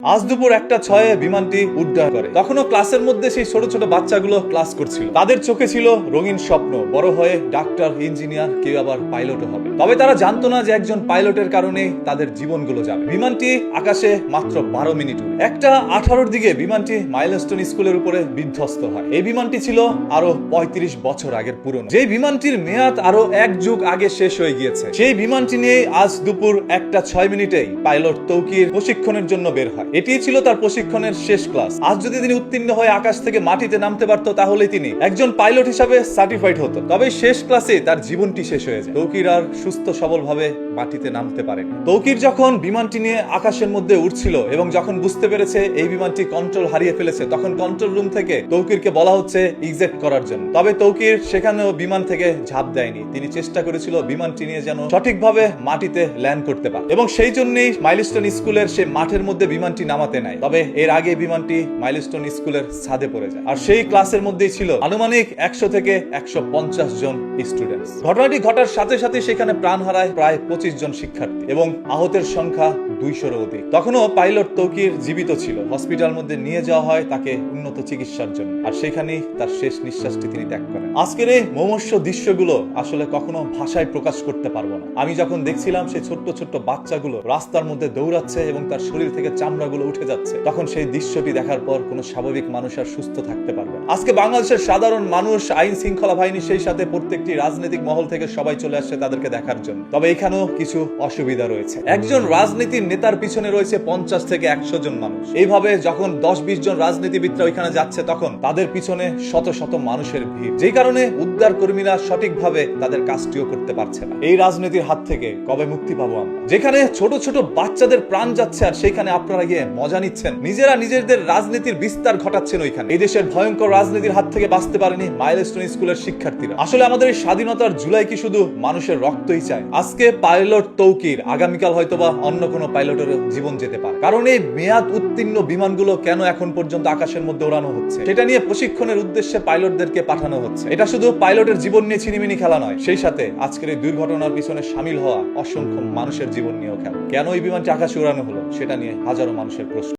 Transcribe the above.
আজ দুপুর 1:06 বিমানটি উড্ডয়ন করে। তখনও ক্লাসের মধ্যে সেই ছোট ছোট বাচ্চাগুলো ক্লাস করছিল। তাদের চোখে ছিল রঙিন স্বপ্ন, বড় হয়ে ডাক্তার, ইঞ্জিনিয়ার, কেউ আবার পাইলটও হবে। তবে তারা জানতো না যে একজন পাইলটের কারণে তাদের জীবনগুলো যাবে। বিমানটি আকাশে মাত্র 12 মিনিট উড়ে 1:18 দিকে বিমানটি মাইলস্টোন স্কুলের উপরে বিধ্বস্ত হয়। এই বিমানটি ছিল আরো 35 বছর আগের পুরনো। যে বিমানটির মেয়াদ আরো 1 যুগ আগে শেষ হয়ে গিয়েছে। সেই বিমানটি নিয়ে আজ দুপুর 1:06 পাইলট তৌকির প্রশিক্ষণের জন্য বের হয়। এটি ছিল তার প্রশিক্ষণের শেষ ক্লাস। আজ যদি তিনি উত্তীর্ণ হয়ে আকাশ থেকে মাটিতে নামতে পারত, তাহলে তিনি একজন পাইলট হিসাবে সার্টিফাইড হতো। তবে শেষ ক্লাসে তার জীবনটি শেষ হয়ে যায়। তৌকির আর সুস্থ সবল ভাবে মাটিতে নামতে পারেনি। তৌকির যখন বিমানটি নিয়ে আকাশের মধ্যে উঠছিল এবং যখন বুঝতে পেরেছে এই বিমানটি কন্ট্রোল হারিয়ে ফেলেছে, তখন কন্ট্রোল রুম থেকে তৌকিরকে বলা হচ্ছে ইজেক্ট করার জন্য। তবে তৌকির সেখানেও বিমান থেকে ঝাঁপ দেয়নি। তিনি চেষ্টা করেছিল বিমানটি নিয়ে যেন সঠিকভাবে মাটিতে ল্যান্ড করতে পারে, এবং সেই জন্যই মাইলস্টোন স্কুলের সে মাঠের মধ্যে বিমানটি নামাতে নাই। তবে এর আগে বিমানটি মাইলস্টোন স্কুলের ছাদে পড়ে যায়। আর সেই ক্লাসের মধ্যেই ছিল আনুমানিক 100 থেকে 150 জন স্টুডেন্টস। ঘটনাটি ঘটার সাথে সাথে সেখানে প্রাণ হারায় প্রায় 25 জন শিক্ষার্থী এবং আহতের সংখ্যা 200-এরও অধিক। তখনও পাইলট তৌকির জীবিত ছিল। হসপিটাল মধ্যে নিয়ে যাওয়া হয় তাকে উন্নত চিকিৎসার জন্য, আর সেখানেই তার শেষ নিঃশ্বাসটি তিনি ত্যাগ করেন। আজকের এই মুমূর্ষু দৃশ্যগুলো আসলে কখনো ভাষায় প্রকাশ করতে পারবো না। আমি যখন দেখছিলাম সেই ছোট্ট ছোট্ট বাচ্চাগুলো রাস্তার মধ্যে দৌড়াচ্ছে এবং তার শরীর থেকে চামড়াগুলো উঠে যাচ্ছে, তখন সেই দৃশ্যটি দেখার পর কোনো স্বাভাবিক মানুষ আর সুস্থ থাকতে পারবে না। আজকে বাংলাদেশের সাধারণ মানুষ, আইন শৃঙ্খলা বাহিনী, সেই সাথে প্রত্যেকটি রাজনৈতিক মহল থেকে সবাই চলে আসছে তাদেরকে দেখার জন্য। তবে এখানেও কিছু অসুবিধা রয়েছে। একজন রাজনীতির নেতার পিছনে রয়েছে 50 থেকে 100 জন মানুষ। এইভাবে যখন 10-20 জন রাজনীতিবিদরা ওইখানে যাচ্ছে, তখন তাদের পিছনে শত শত মানুষের ভিড়, যেই কারণে উদ্ধার কর্মীরা সঠিকভাবে তাদের কাজটিও করতে পারছে না। এই রাজনীতির হাত থেকে কবে মুক্তি পাবো আমরা? যেখানে ছোট ছোট বাচ্চাদের প্রাণ যাচ্ছে, আর সেখানে আপনারা গিয়ে মজা নিচ্ছেন, নিজেরা নিজেদের রাজনীতির বিস্তার ঘটাচ্ছেন ওইখানে। এই দেশের ভয়ঙ্কর রাজনীতির হাত থেকে বাঁচতে পারেনি মাইলস্টোন স্কুলের শিক্ষার্থীরা। আসলে আমাদের এই স্বাধীনতার জুলাই কি শুধু মানুষের রক্তই চায়? আজকে পাইলট তৌকির, আগামীকাল হয়তোবা অন্য কোনো পাইলটের জীবন যেতে পারে। কারণ এই মেয়াদ উত্তীর্ণ বিমানগুলো কেন এখন পর্যন্ত আকাশের মধ্যে ওড়ানো হচ্ছে, সেটা নিয়ে প্রশিক্ষণের উদ্দেশ্যে পাইলটদেরকে পাঠানো হচ্ছে। এটা শুধু পাইলটের জীবন নিয়ে ছিনিমিনি খেলা নয়, সেই সাথে আজকের এই দুর্ঘটনার পিছনে সামিল হওয়া অসংখ্য মানুষের জীবন নিয়েও খেলা। কেন এই বিমানটি আকাশে উড়ানো হলো, সেটা নিয়ে হাজারো মানুষের প্রশ্ন।